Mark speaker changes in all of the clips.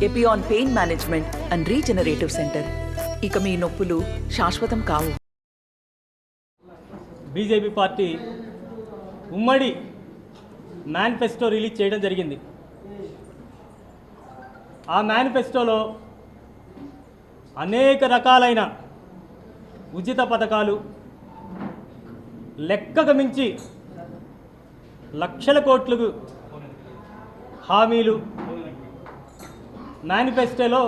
Speaker 1: Epione pain management and regenerative centre. ఇక మీ నొప్పులు శాశ్వతం కావు.
Speaker 2: బీజేపీ పార్టీ ఉమ్మడి మేనిఫెస్టో రిలీజ్ చేయడం జరిగింది. ఆ మేనిఫెస్టోలో అనేక రకాలైన ఉచిత పథకాలు, లెక్కకు మించి లక్షల కోట్లకు హామీలు మేనిఫెస్టోలో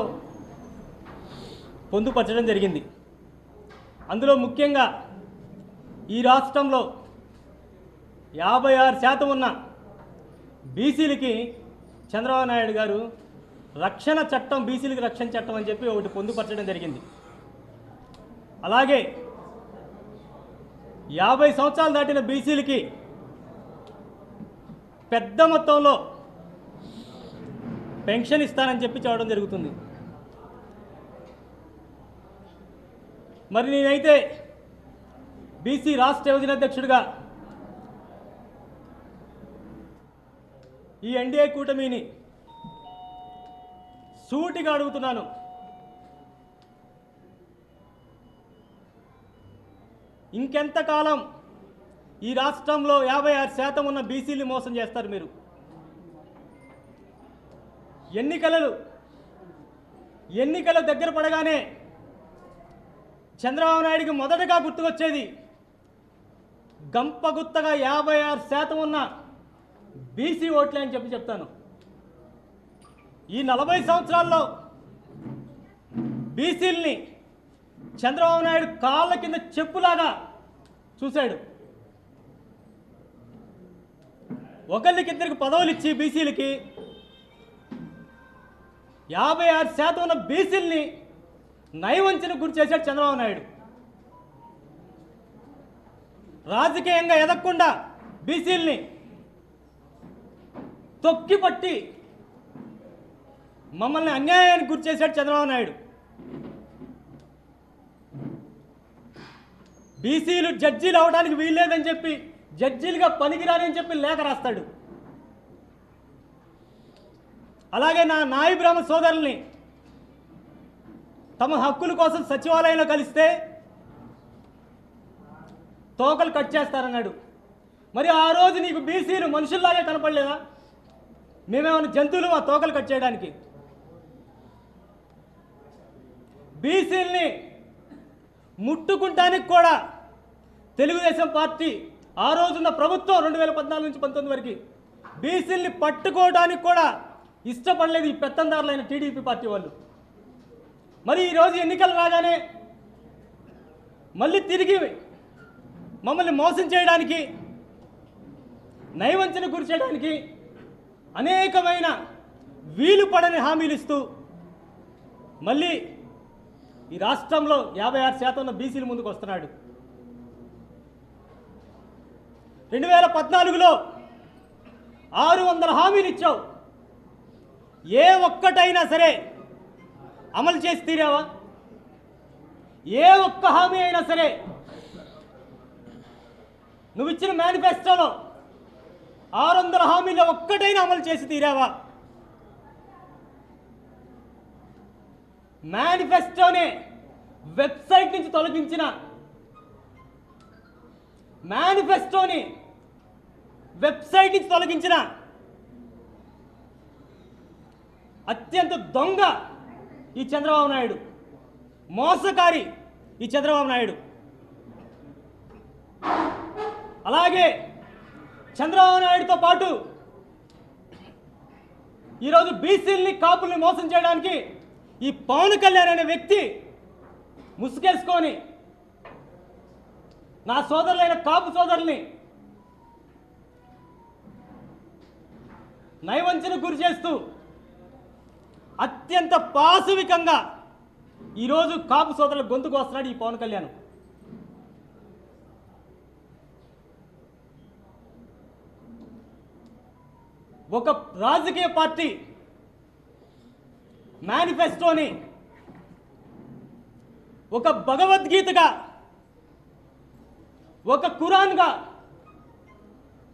Speaker 2: పొందుపరచడం జరిగింది. అందులో ముఖ్యంగా ఈ రాష్ట్రంలో 56% ఉన్న బీసీలకి చంద్రబాబు నాయుడు గారు రక్షణ చట్టం, బీసీలకి రక్షణ చట్టం అని చెప్పి ఒకటి పొందుపరచడం జరిగింది. అలాగే 50 సంవత్సరాలు దాటిన బీసీలకి పెద్ద మొత్తంలో పెన్షన్ ఇస్తానని చెప్పి చెప్పడం జరుగుతుంది. మరి నేనైతే బీసీ రాష్ట్ర యువజన అధ్యక్షుడిగా ఈ ఎన్డీఏ కూటమిని సూటిగా అడుగుతున్నాను. ఇంకెంతకాలం ఈ రాష్ట్రంలో 56% ఉన్న బీసీలు మోసం చేస్తారు మీరు? ఎన్నికలు దగ్గర పడగానే చంద్రబాబు నాయుడికి మొదటగా గుర్తుకొచ్చేది గంపగుత్తగా 56% ఉన్న బీసీ ఓట్లే అని చెప్తాను. ఈ 40 సంవత్సరాల్లో బీసీల్ని చంద్రబాబు నాయుడు కాళ్ళ కింద చెప్పులాగా చూశాడు. ఒకళ్ళకిద్దరికి పదవులు ఇచ్చి బీసీలకి 56% ఉన్న బీసీల్ని నయవంచనకు గురి చేశాడు చంద్రబాబు నాయుడు. రాజకీయంగా ఎదగకుండా బీసీల్ని తొక్కిపట్టి మమ్మల్ని అన్యాయానికి గురి చేశాడు చంద్రబాబు నాయుడు. బీసీలు జడ్జీలు అవడానికి వీల్లేదని చెప్పి, జడ్జీలుగా పనికిరాని చెప్పి లేఖ రాస్తాడు. అలాగే నా నాయి బ్రాహ్మ సోదరుల్ని తమ హక్కుల కోసం సచివాలయంలో కలిస్తే తోకలు కట్ చేస్తారన్నాడు. మరి ఆ రోజు నీకు బీసీలు మనుషుల్లాగే కనపడలేదా? మేమేమైనా జంతువులు ఆ తోకలు కట్ చేయడానికి? బీసీల్ని ముట్టుకుంటానికి కూడా తెలుగుదేశం పార్టీ ఆ రోజున్న ప్రభుత్వం 2014 నుంచి 19 వరకు బీసీల్ని పట్టుకోవడానికి కూడా ఇష్టపడలేదు ఈ పెత్తందారులైన టీడీపీ పార్టీ వాళ్ళు. మరి ఈరోజు ఎన్నికలు రాగానే మళ్ళీ తిరిగి మమ్మల్ని మోసం చేయడానికి, నయవంచన గురి చేయడానికి అనేకమైన వీలు పడని హామీలు ఇస్తూ మళ్ళీ ఈ రాష్ట్రంలో 56% ఉన్న బీసీల ముందుకు వస్తున్నాడు. 2014లో 600 హామీలు ఇచ్చావు. ఏ ఒక్కటైనా సరే అమలు చేసి తీరావా? ఏ ఒక్క హామీ అయినా సరే నువ్వు ఇచ్చిన మేనిఫెస్టోలో 600 హామీలో ఒక్కటైనా అమలు చేసి తీరావా? మేనిఫెస్టోనే వెబ్సైట్ నుంచి తొలగించిన, మేనిఫెస్టోని వెబ్సైట్ నుంచి తొలగించిన అత్యంత దొంగ ఈ చంద్రబాబు నాయుడు, మోసకారి ఈ చంద్రబాబు నాయుడు. అలాగే చంద్రబాబు నాయుడుతో పాటు ఈరోజు బీసీల్ని, కాపుల్ని మోసం చేయడానికి ఈ పవన్ కళ్యాణ్ అనే వ్యక్తి ముసుగేసుకొని నా సోదరులైన కాపు సోదరుల్ని నయవంచనకు గురి చేస్తూ అత్యంత పాశవికంగా ఈరోజు కాపు సోదరుల గొంతుకు వస్తున్నాడు ఈ పవన్ కళ్యాణ్. ఒక రాజకీయ పార్టీ మేనిఫెస్టోని ఒక భగవద్గీతగా, ఒక ఖురాన్గా,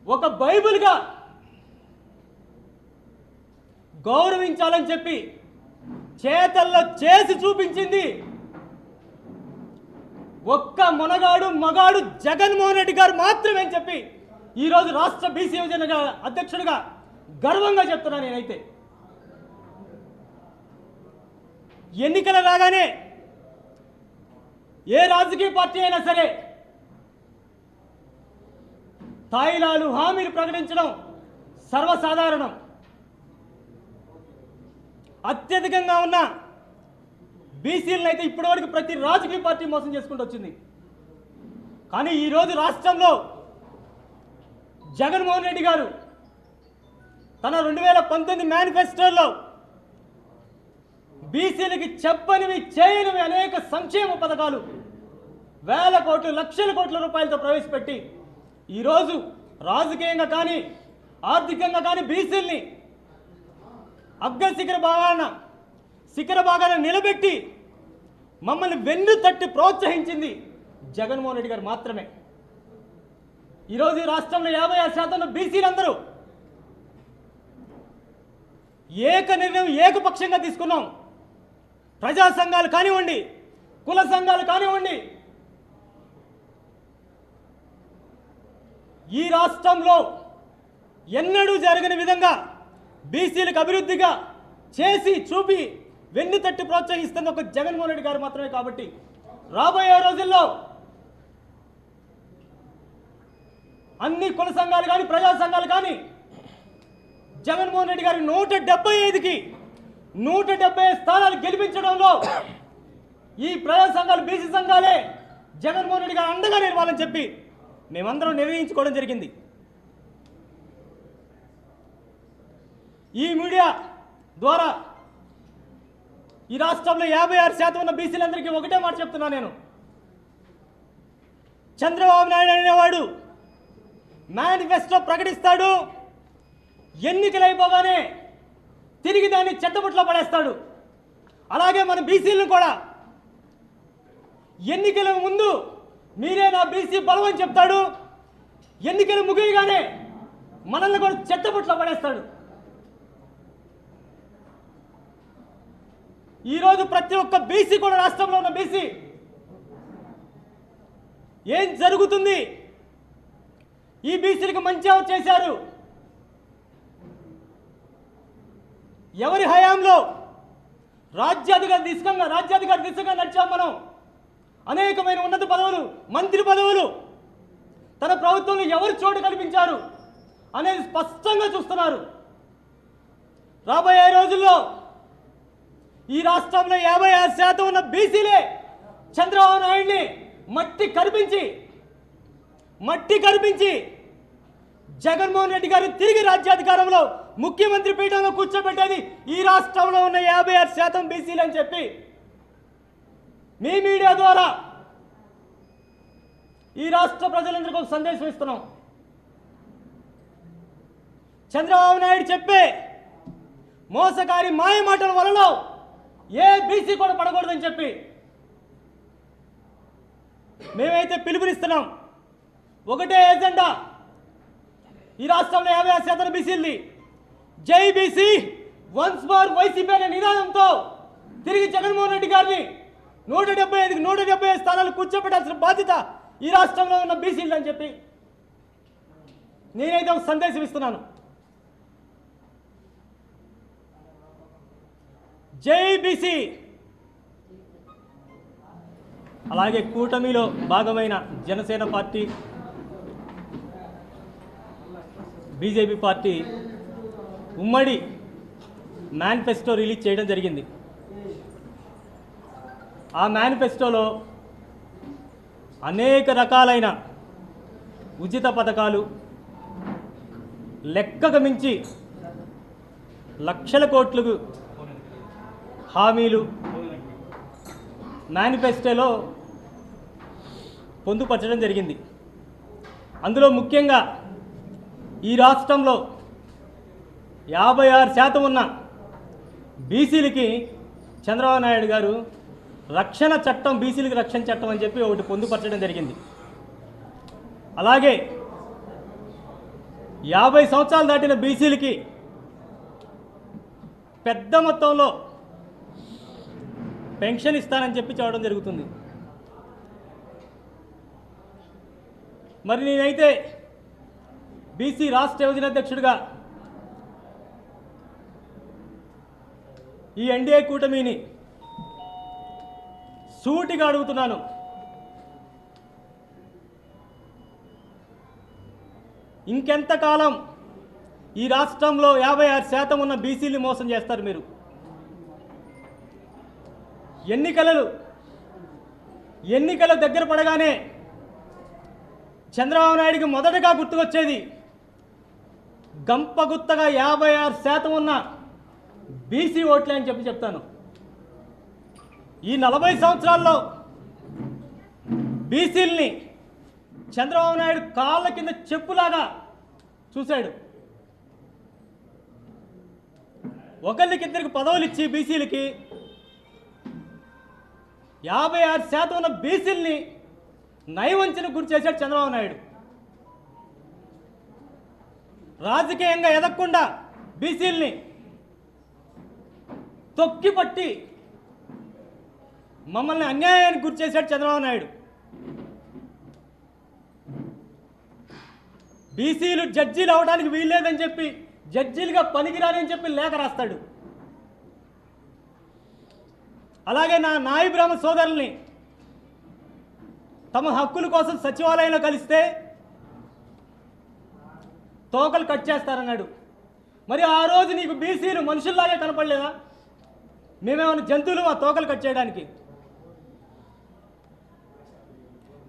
Speaker 2: ఒక బైబిల్గా గౌరవించాలని చెప్పి చేతల్లో చేసి చూపించింది ఒక్క మునగాడు మగాడు జగన్మోహన్ రెడ్డి గారు మాత్రమే అని చెప్పి ఈరోజు రాష్ట్ర బీసీ యువజన అధ్యక్షుడిగా గర్వంగా చెప్తున్నా. నేనైతే ఎన్నికలు రాగానే ఏ రాజకీయ పార్టీ అయినా సరే తాయిలాలు హామీలు ప్రకటించడం సర్వసాధారణం. అత్యధికంగా ఉన్న బీసీలను అయితే ఇప్పటివరకు ప్రతి రాజకీయ పార్టీ మోసం చేసుకుంటూ వచ్చింది. కానీ ఈరోజు రాష్ట్రంలో జగన్మోహన్ రెడ్డి గారు తన 2019 మేనిఫెస్టోలో బీసీలకి చెప్పనివి చేయనివి అనేక సంక్షేమ పథకాలు వేల కోట్లు లక్షల కోట్ల రూపాయలతో ప్రవేశపెట్టి ఈరోజు రాజకీయంగా కానీ ఆర్థికంగా కానీ బీసీల్ని శిఖర భాగాన నిలబెట్టి మమ్మల్ని వెన్ను తట్టి ప్రోత్సహించింది జగన్మోహన్ రెడ్డి గారు మాత్రమే. ఈరోజు ఈ రాష్ట్రంలో 56% బీసీలందరూ ఏక నిర్ణయం ఏకపక్షంగా తీసుకున్నాం. ప్రజా సంఘాలు కానివ్వండి, కుల సంఘాలు కానివ్వండి, ఈ రాష్ట్రంలో ఎన్నడూ జరగని విధంగా బీసీలకు అభివృద్ధిగా చేసి చూపి వెన్ను తట్టి ప్రోత్సహిస్తున్న ఒక జగన్మోహన్ రెడ్డి గారు మాత్రమే. కాబట్టి రాబోయే రోజుల్లో అన్ని కుల సంఘాలు కానీ ప్రజా సంఘాలు కానీ జగన్మోహన్ రెడ్డి గారి 175కి 175 స్థానాలు గెలిపించడంలో ఈ ప్రజా సంఘాలు బీసీ సంఘాలే జగన్మోహన్ రెడ్డి గారు అండగా నిలవాలని చెప్పి మేమందరం నిర్ణయించుకోవడం జరిగింది. ఈ మీడియా ద్వారా ఈ రాష్ట్రంలో 56% ఉన్న బీసీలందరికీ ఒకటే మాట చెప్తున్నా. నేను చంద్రబాబు నాయుడు అనేవాడు మేనిఫెస్టో ప్రకటిస్తాడు, ఎన్నికలు అయిపోగానే తిరిగి దాన్ని చెత్తబుట్లో పడేస్తాడు. అలాగే మన బీసీలను కూడా ఎన్నికల ముందు మీరే నా బీసీ బలం అని చెప్తాడు, ఎన్నికలు ముగియగానే మనల్ని కూడా చెత్తబుట్లో పడేస్తాడు. ఈరోజు ప్రతి ఒక్క బీసీ కూడా రాష్ట్రంలో ఉన్న బీసీ ఏం జరుగుతుంది, ఈ బీసీలకు మంచి ఎవరు చేశారు, ఎవరి హయాంలో రాజ్యాధికారి దిశగా నడిచాం మనం, అనేకమైన ఉన్నత పదవులు మంత్రి పదవులు తన ప్రభుత్వంలో ఎవరు చోటు కల్పించారు అనేది స్పష్టంగా చూస్తున్నారు. రాబోయే రోజుల్లో ఈ రాష్ట్రంలో 56% ఉన్న బీసీలే చంద్రబాబు నాయుడిని మట్టి కరిపించి జగన్మోహన్ రెడ్డి గారు తిరిగి రాజ్యాధికారంలో ముఖ్యమంత్రి పీఠంలో కూర్చోబెట్టేది ఈ రాష్ట్రంలో ఉన్న 56% బీసీలు అని చెప్పి మీ మీడియా ద్వారా ఈ రాష్ట్ర ప్రజలందరికీ ఒక సందేశం ఇస్తున్నాం. చంద్రబాబు నాయుడు చెప్పే మోసకారి మాయ మాటల వలలో ఏ బీసీ కూడా పడకూడదని చెప్పి మేమైతే పిలుపునిస్తున్నాం. ఒకటే ఎజెండా ఈ రాష్ట్రంలో 56% బీసీలది. జై బీసీ, వన్స్ మోర్ వైసీపీ అనే నినాదంతో తిరిగి జగన్మోహన్ రెడ్డి గారిని 175 స్థానాలు కూర్చోబెట్టాల్సిన బాధ్యత ఈ రాష్ట్రంలో ఉన్న బీసీలు అని చెప్పి నేనైతే ఒక సందేశం ఇస్తున్నాను. జై బీసీ. అలాగే కూటమిలో భాగమైన జనసేన పార్టీ, బీజేపీ పార్టీ ఉమ్మడి మేనిఫెస్టో రిలీజ్ చేయడం జరిగింది. ఆ మేనిఫెస్టోలో అనేక రకాలైన ఉచిత పథకాలు, లెక్కకు మించి లక్షల కోట్లకు హామీలు మేనిఫెస్టోలో పొందుపరచడం జరిగింది. అందులో ముఖ్యంగా ఈ రాష్ట్రంలో 56% ఉన్న బీసీలకి చంద్రబాబు నాయుడు గారు రక్షణ చట్టం, బీసీలకి రక్షణ చట్టం అని చెప్పి ఒకటి పొందుపరచడం జరిగింది. అలాగే 50 సంవత్సరాలు దాటిన బీసీలకి పెద్ద మొత్తంలో పెన్షన్ ఇస్తానని చెప్పి చెప్పడం జరుగుతుంది. మరి నేనైతే బీసీ రాష్ట్ర యువజన అధ్యక్షుడిగా ఈ ఎన్డీఏ కూటమిని సూటిగా అడుగుతున్నాను. ఇంకెంతకాలం ఈ రాష్ట్రంలో 56% ఉన్న బీసీని మోసం చేస్తారు మీరు? ఎన్నికలు దగ్గర పడగానే చంద్రబాబు నాయుడికి మొదటగా గుర్తుకొచ్చేది గంపగుత్తగా 56% ఉన్న బీసీ ఓట్లే అని చెప్పి చెప్తాను. ఈ 40 సంవత్సరాల్లో బీసీల్ని చంద్రబాబు నాయుడు కాళ్ళ కింద చెప్పులాగా చూశాడు. ఒకళ్ళకిద్దరికి పదవులు ఇచ్చి బీసీలకి 56% ఉన్న బీసీల్ని నయవంచనకు గురి చేశాడు చంద్రబాబు నాయుడు. రాజకీయంగా ఎదగకుండా బీసీల్ని తొక్కిపట్టి మమ్మల్ని అన్యాయానికి గురి చేశాడు చంద్రబాబు నాయుడు. బీసీలు జడ్జీలు అవడానికి వీల్లేదని చెప్పి, జడ్జీలుగా పనికిరాని చెప్పి లేఖ రాస్తాడు. అలాగే నా నాయి బ్రాహ్మణ సోదరుల్ని తమ హక్కుల కోసం సచివాలయంలో కలిస్తే తోకలు కట్ చేస్తారన్నాడు. మరి ఆ రోజు నీకు బీసీలు మనుషుల్లాగే కనపడలేదా? మేమేమైనా జంతువులు ఆ తోకలు కట్ చేయడానికి?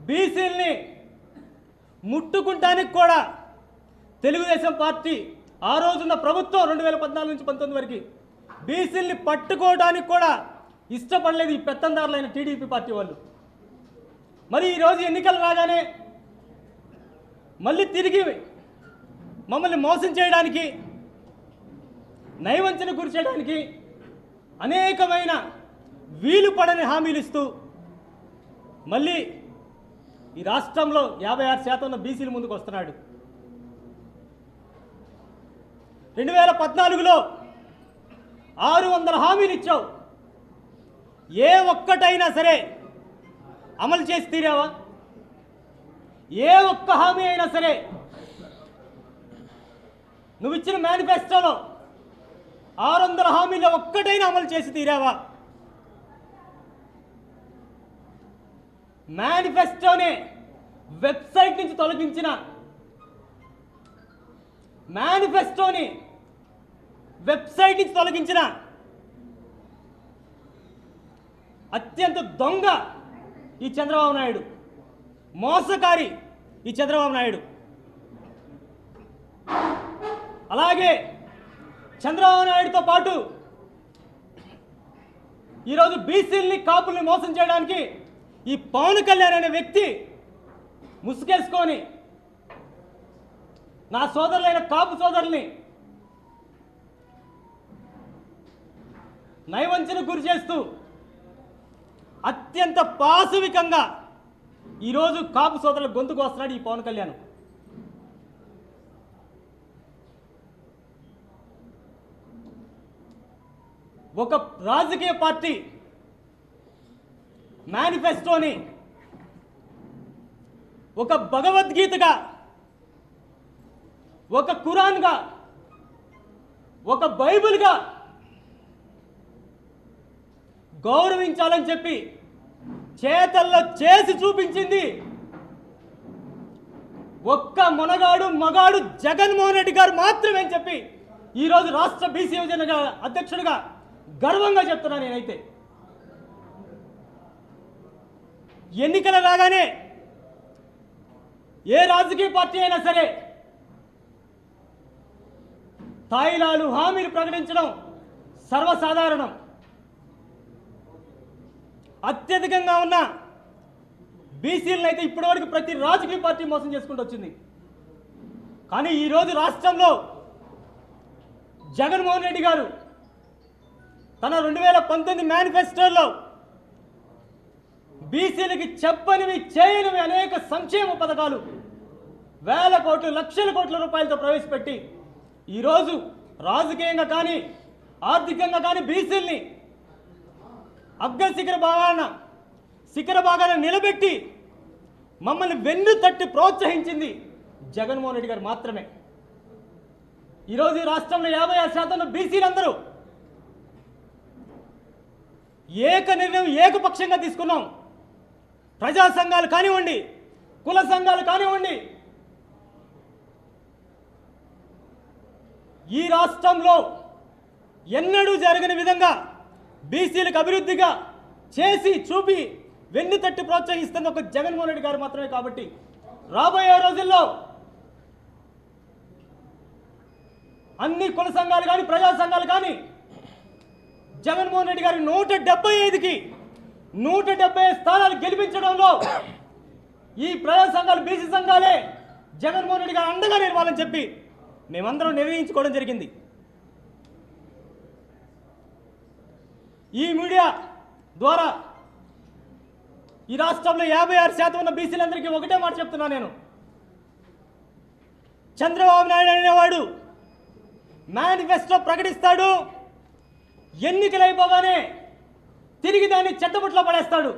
Speaker 2: బీసీల్ని ముట్టుకుంటానికి కూడా తెలుగుదేశం పార్టీ ఆ రోజున్న ప్రభుత్వం 2014 నుంచి 19 వరకు బీసీల్ని పట్టుకోవడానికి కూడా ఇష్టపడలేదు ఈ పెత్తందారులైన టీడీపీ పార్టీ వాళ్ళు. మరి ఈరోజు ఎన్నికలు రాగానే మళ్ళీ తిరిగి మమ్మల్ని మోసం చేయడానికి, నయవంచన గురి చేయడానికి అనేకమైన వీలు పడని హామీలు ఇస్తూ మళ్ళీ ఈ రాష్ట్రంలో 56% ఉన్న బీసీల ముందుకు వస్తున్నాడు. 2014లో 600 హామీలు ఇచ్చావు. ఏ ఒక్కటైనా సరే అమలు చేసి తీరావా? ఏ ఒక్క హామీ అయినా సరే నువ్వు ఇచ్చిన మేనిఫెస్టోలో 600 హామీలో ఒక్కటైనా అమలు చేసి తీరావా? మేనిఫెస్టోనే వెబ్సైట్ నుంచి తొలగించిన, మేనిఫెస్టోని వెబ్సైట్ నుంచి తొలగించిన అత్యంత దొంగ ఈ చంద్రబాబు నాయుడు, మోసకారి ఈ చంద్రబాబు నాయుడు. అలాగే చంద్రబాబు నాయుడుతో పాటు ఈరోజు బీసీల్ని కాపుల్ని మోసం చేయడానికి ఈ పవన్ కళ్యాణ్ అనే వ్యక్తి ముసుగేసుకొని నా సోదరులైన కాపు సోదరుల్ని నయవంచనకు గురి చేస్తూ అత్యంత పాశవికంగా ఈరోజు కాపు సోదరుల గొంతుకు వస్తున్నాడు ఈ పవన్ కళ్యాణ్. ఒక రాజకీయ పార్టీ మేనిఫెస్టోని ఒక భగవద్గీతగా, ఒక ఖురాన్గా, ఒక బైబిల్గా గౌరవించాలని చెప్పి చేతల్లో చేసి చూపించింది ఒక్క మగాడు జగన్మోహన్ రెడ్డి గారు మాత్రమే అని చెప్పి ఈరోజు రాష్ట్ర బీసీ యువజన అధ్యక్షుడిగా గర్వంగా చెప్తున్నా. నేనైతే ఎన్నికలు రాగానే ఏ రాజకీయ పార్టీ అయినా సరే తాయిలాలు హామీలు ప్రకటించడం సర్వసాధారణం. అత్యధికంగా ఉన్న బీసీలను అయితే ఇప్పటివరకు ప్రతి రాజకీయ పార్టీ మోసం చేసుకుంటూ వచ్చింది. కానీ ఈరోజు రాష్ట్రంలో జగన్మోహన్ రెడ్డి గారు తన 2019 మేనిఫెస్టోలో బీసీలకి చెప్పనివి చేయనివి అనేక సంక్షేమ పథకాలు వేల కోట్లు లక్షల కోట్ల రూపాయలతో ప్రవేశపెట్టి ఈరోజు రాజకీయంగా కానీ ఆర్థికంగా కానీ బీసీల్ని అగ్ర శిఖర భాగాన నిలబెట్టి మమ్మల్ని వెన్ను తట్టి ప్రోత్సహించింది జగన్మోహన్ రెడ్డి గారు మాత్రమే. ఈరోజు ఈ రాష్ట్రంలో 56% బీసీలందరూ ఏక నిర్ణయం ఏకపక్షంగా తీసుకున్నాం. ప్రజా సంఘాలు కానివ్వండి, కుల సంఘాలు కానివ్వండి, ఈ రాష్ట్రంలో ఎన్నడూ జరగని విధంగా బీసీలకు అభివృద్ధిగా చేసి చూపి వెన్ను తట్టి ప్రోత్సహిస్తున్న ఒక జగన్మోహన్ రెడ్డి గారు మాత్రమే. కాబట్టి రాబోయే రోజుల్లో అన్ని కుల సంఘాలు కానీ ప్రజా సంఘాలు కానీ జగన్మోహన్ రెడ్డి గారి 175కి 170 స్థానాలు గెలిపించడంలో ఈ ప్రజా సంఘాలు బీసీ సంఘాలే జగన్మోహన్ రెడ్డి గారు అండగా నిలవాలని చెప్పి మేమందరం నిర్ణయించుకోవడం జరిగింది. ఈ మీడియా ద్వారా ఈ రాష్ట్రంలో 56% ఉన్న బీసీలందరికీ ఒకటే మాట చెప్తున్నా నేను. చంద్రబాబు నాయుడు అనేవాడు మేనిఫెస్టో ప్రకటిస్తాడు, ఎన్నికలు అయిపోగానే తిరిగి దాన్ని చెత్తబుట్లో పడేస్తాడు.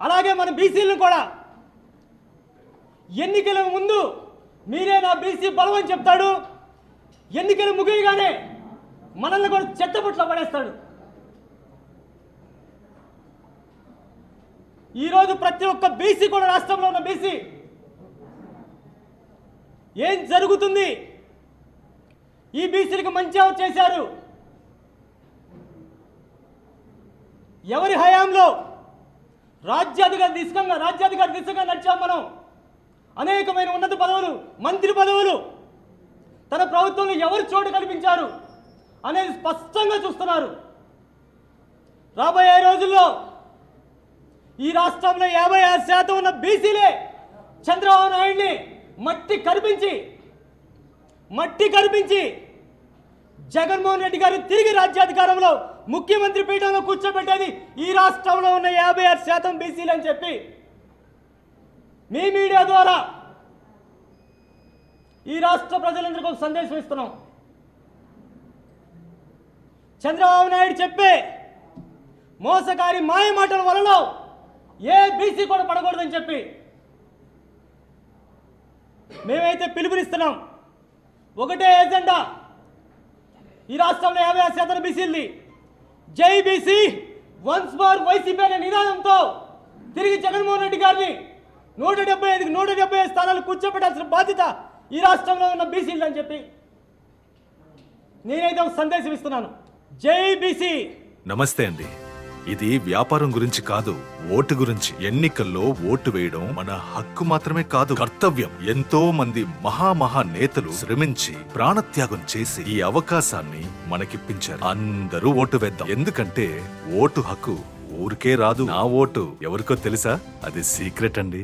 Speaker 2: అలాగే మన బీసీలను కూడా ఎన్నికల ముందు మీరే నా బీసీ బలం అని చెప్తాడు, ఎన్నికలు ముగియగానే మనల్ని కూడా చెత్తబుట్లో పడేస్తాడు. ఈరోజు ప్రతి ఒక్క బీసీ కూడా, రాష్ట్రంలో ఉన్న బీసీ ఏం జరుగుతుంది, ఈ బీసీలకు మంచి ఎవరు చేశారు, ఎవరి హయాంలో రాజ్యాధికార దిశగా నడిచాం మనం, అనేకమైన ఉన్నత పదవులు, మంత్రి పదవులు తన ప్రభుత్వంలో ఎవరు చోటు కల్పించారు అనేది స్పష్టంగా చూస్తున్నారు. రాబోయే రోజుల్లో ఈ రాష్ట్రంలో 56% ఉన్న బీసీలే చంద్రబాబు నాయుడిని మట్టి కరిపించి జగన్మోహన్ రెడ్డి గారు తిరిగి రాజ్యాధికారంలో ముఖ్యమంత్రి పీఠంలో కూర్చోబెట్టేది ఈ రాష్ట్రంలో ఉన్న 56% బీసీలు అని చెప్పి మీ మీడియా ద్వారా ఈ రాష్ట్ర ప్రజలందరికీ ఒక సందేశం ఇస్తున్నాం. చంద్రబాబు నాయుడు చెప్పే మోసకారి మాయ మాటల వలన ఏ బీసీ కూడా పడకూడదని చెప్పి మేమైతే పిలుపునిస్తున్నాం. ఒకటే ఎజెండా ఈ రాష్ట్రంలో 56% బీసీలది. జై బీసీ, వన్స్ మోర్ వైసీపీ అనే నినాదంతో తిరిగి జగన్మోహన్ రెడ్డి గారిని 175 స్థానాలు కూర్చోబెట్టాల్సిన బాధ్యత ఈ రాష్ట్రంలో ఉన్న బీసీలు అని చెప్పి నేనైతే ఒక సందేశం ఇస్తున్నాను. జై బీసీ.
Speaker 3: నమస్తే అండి. ఇది వ్యాపారం గురించి కాదు, ఓటు గురించి. ఎన్నికల్లో ఓటు వేయడం మన హక్కు మాత్రమే కాదు, కర్తవ్యం. ఎంతో మంది మహా నేతలు శ్రమించి ప్రాణత్యాగం చేసి ఈ అవకాశాన్ని మనకిప్పించారు. అందరూ ఓటు వేద్దాం. ఎందుకంటే ఓటు హక్కు ఊరికే రాదు. నా ఓటు ఎవరికో తెలుసా? అది సీక్రెట్ అండి.